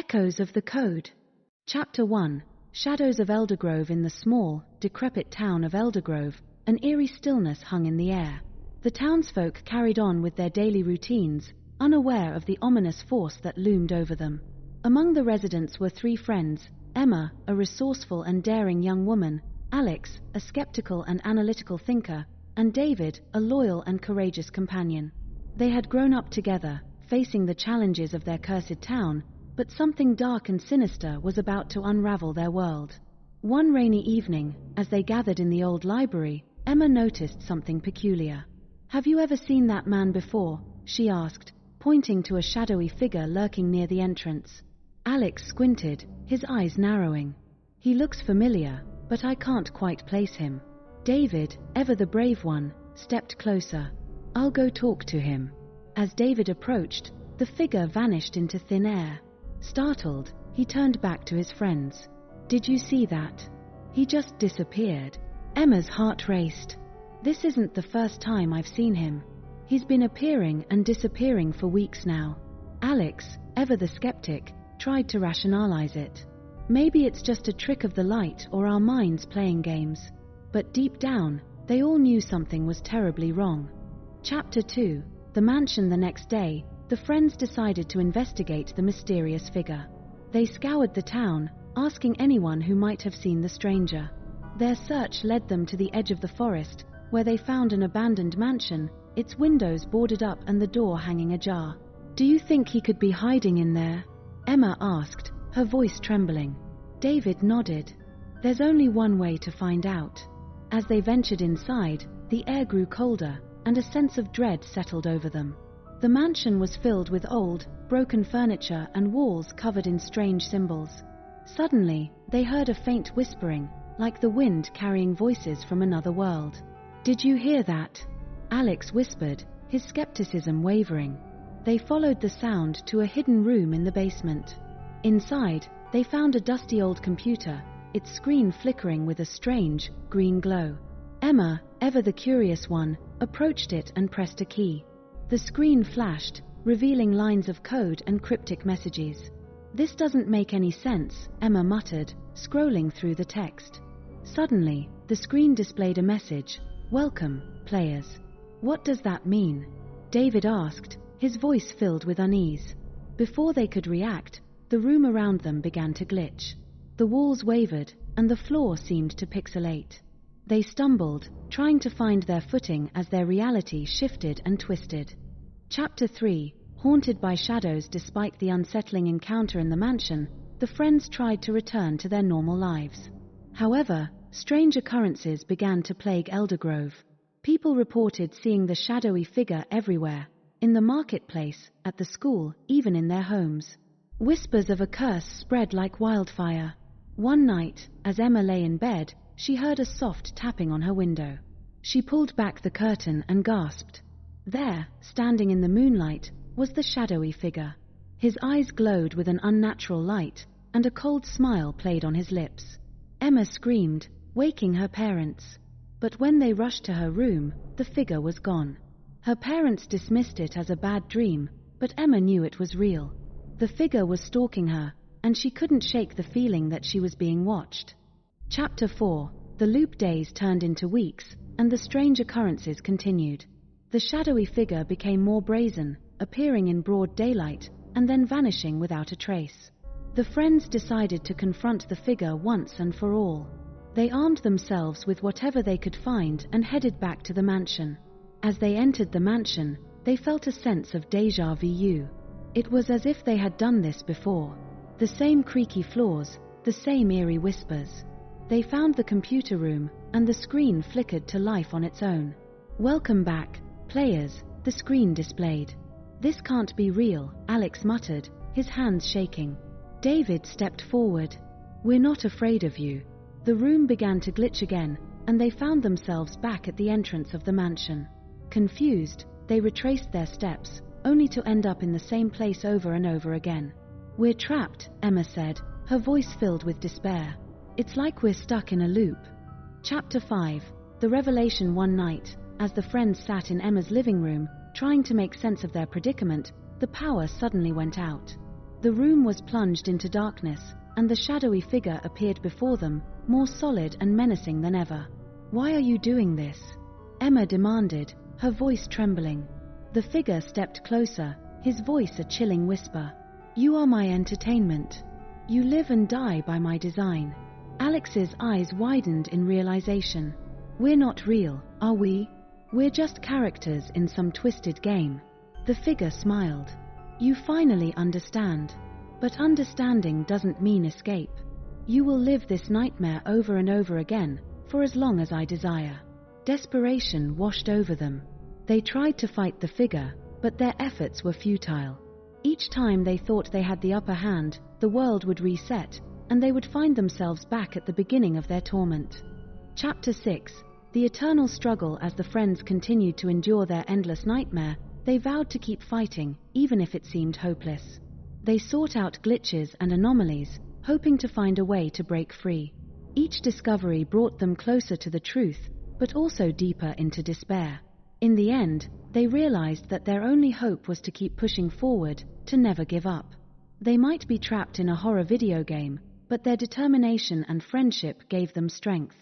Echoes of the Code. Chapter 1. Shadows of Eldergrove. In the small, decrepit town of Eldergrove, an eerie stillness hung in the air. The townsfolk carried on with their daily routines, unaware of the ominous force that loomed over them. Among the residents were three friends: Emma, a resourceful and daring young woman; Alex, a skeptical and analytical thinker; and David, a loyal and courageous companion. They had grown up together, facing the challenges of their cursed town, but something dark and sinister was about to unravel their world. One rainy evening, as they gathered in the old library, Emma noticed something peculiar. "Have you ever seen that man before?" she asked, pointing to a shadowy figure lurking near the entrance. Alex squinted, his eyes narrowing. "He looks familiar, but I can't quite place him." David, ever the brave one, stepped closer. "I'll go talk to him." As David approached, the figure vanished into thin air. Startled, he turned back to his friends. "Did you see that? He just disappeared." Emma's heart raced. "This isn't the first time I've seen him. He's been appearing and disappearing for weeks now." Alex, ever the skeptic, tried to rationalize it. "Maybe it's just a trick of the light or our minds playing games." But deep down, they all knew something was terribly wrong. Chapter 2. The mansion. The next day, the friends decided to investigate the mysterious figure. They scoured the town, asking anyone who might have seen the stranger. Their search led them to the edge of the forest, where they found an abandoned mansion, its windows boarded up and the door hanging ajar. "Do you think he could be hiding in there?" Emma asked, her voice trembling. David nodded. "There's only one way to find out." As they ventured inside, the air grew colder, and a sense of dread settled over them. The mansion was filled with old, broken furniture and walls covered in strange symbols. Suddenly, they heard a faint whispering, like the wind carrying voices from another world. "Did you hear that?" Alex whispered, his skepticism wavering. They followed the sound to a hidden room in the basement. Inside, they found a dusty old computer, its screen flickering with a strange, green glow. Emma, ever the curious one, approached it and pressed a key. The screen flashed, revealing lines of code and cryptic messages. "This doesn't make any sense," Emma muttered, scrolling through the text. Suddenly, the screen displayed a message: "Welcome, players." "What does that mean?" David asked, his voice filled with unease. Before they could react, the room around them began to glitch. The walls wavered, and the floor seemed to pixelate. They stumbled, trying to find their footing as their reality shifted and twisted. Chapter 3. Haunted by shadows. Despite the unsettling encounter in the mansion, the friends tried to return to their normal lives. However, strange occurrences began to plague Eldergrove. People reported seeing the shadowy figure everywhere, in the marketplace, at the school, even in their homes. Whispers of a curse spread like wildfire. One night, as Emma lay in bed, she heard a soft tapping on her window. She pulled back the curtain and gasped. There, standing in the moonlight, was the shadowy figure. His eyes glowed with an unnatural light, and a cold smile played on his lips. Emma screamed, waking her parents. But when they rushed to her room, the figure was gone. Her parents dismissed it as a bad dream, but Emma knew it was real. The figure was stalking her, and she couldn't shake the feeling that she was being watched. Chapter 4. The loop. Days turned into weeks, and the strange occurrences continued. The shadowy figure became more brazen, appearing in broad daylight, and then vanishing without a trace. The friends decided to confront the figure once and for all. They armed themselves with whatever they could find and headed back to the mansion. As they entered the mansion, they felt a sense of déjà vu. It was as if they had done this before. The same creaky floors, the same eerie whispers. They found the computer room, and the screen flickered to life on its own. "Welcome back, players," the screen displayed. "This can't be real," Alex muttered, his hands shaking. David stepped forward. "We're not afraid of you." The room began to glitch again, and they found themselves back at the entrance of the mansion. Confused, they retraced their steps, only to end up in the same place over and over again. "We're trapped," Emma said, her voice filled with despair. "It's like we're stuck in a loop." Chapter 5. The revelation. One night, as the friends sat in Emma's living room, trying to make sense of their predicament, the power suddenly went out. The room was plunged into darkness, and the shadowy figure appeared before them, more solid and menacing than ever. "Why are you doing this?" Emma demanded, her voice trembling. The figure stepped closer, his voice a chilling whisper. "You are my entertainment. You live and die by my design." Alex's eyes widened in realization. "We're not real, are we? We're just characters in some twisted game." The figure smiled. "You finally understand. But understanding doesn't mean escape. You will live this nightmare over and over again, for as long as I desire." Desperation washed over them. They tried to fight the figure, but their efforts were futile. Each time they thought they had the upper hand, the world would reset, and they would find themselves back at the beginning of their torment. Chapter 6. The eternal struggle. As the friends continued to endure their endless nightmare, they vowed to keep fighting, even if it seemed hopeless. They sought out glitches and anomalies, hoping to find a way to break free. Each discovery brought them closer to the truth, but also deeper into despair. In the end, they realized that their only hope was to keep pushing forward, to never give up. They might be trapped in a horror video game, but their determination and friendship gave them strength.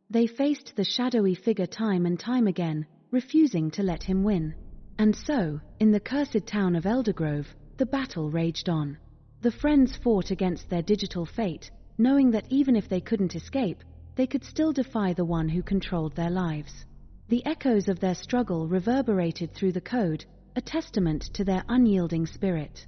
They faced the shadowy figure time and time again, refusing to let him win. And so, in the cursed town of Eldergrove, the battle raged on. The friends fought against their digital fate, knowing that even if they couldn't escape, they could still defy the one who controlled their lives. The echoes of their struggle reverberated through the code, a testament to their unyielding spirit.